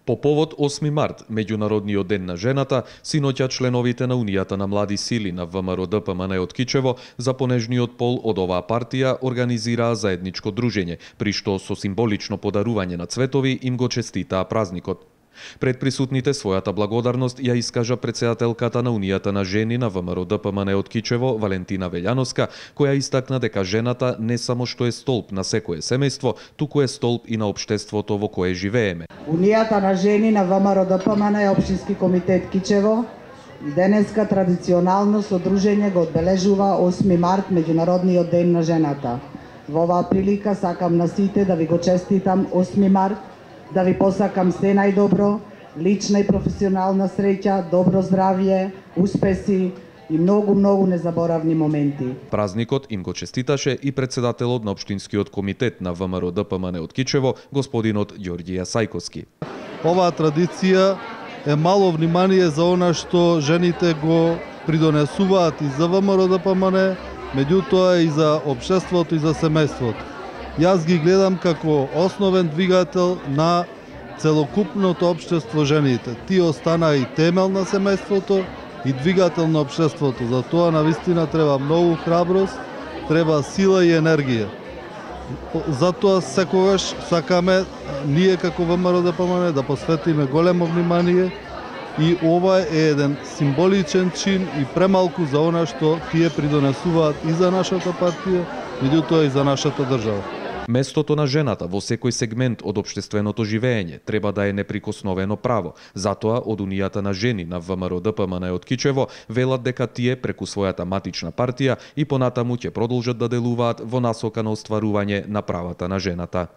По повод 8 март, Меѓународниот ден на жената, синоќа членовите на Унијата на млади сили на ВМРО-ДПМН од Кичево за понежниот пол од оваа партија организираа заедничко дружење, при што со символично подарување на цветови им го честитаа празникот. Пред присутните својата благодарност ја искажа претседателката на Унијата на жени на ВМРО-ДПМН од Кичево, Валентина Велјановска, која истакна дека жената не само што е столб на секое семејство, туку е столб и на општеството во кое живееме. Унијата на жени на ВМРО-ДПМН е Општински комитет Кичево. Денеска традиционално со дружење го одбележува 8 март, Меѓународниот ден на жената. Во оваа прилика сакам на сите да ви го честитам 8 март, да ви посакам се најдобро, лична и професионална среќа, добро здравје, успеси и многу незаборавни моменти. Празникот им го честиташе и претседателот на Општинскиот комитет на ВМРО-ДПМН од Кичево, господинот Ѓорѓе Сајковски. Оваа традиција е мало внимание за она што жените го придонесуваат и за ВМРО-ДПМН, меѓутоа и за општеството и за семејството. Јас ги гледам како основен двигател на целокупното општество жените. Тие останаа и темел на семејството и двигател на општеството. За тоа навистина треба многу храброст, треба сила и енергија. Затоа секогаш сакаме ние како ВМРО-ДПМН да посветиме големо внимание и ова е еден символичен чин и премалку за она што тие придонесуваат и за нашата партија, меѓутоа и за нашата држава. Местото на жената во секој сегмент од општественото живење треба да е неприкосновено право. Затоа од Унијата на жени на ВМРО-ДПМН од Кичево велат дека тие преку својата матична партија и понатаму ќе продолжат да делуваат во насока на остварување на правата на жената.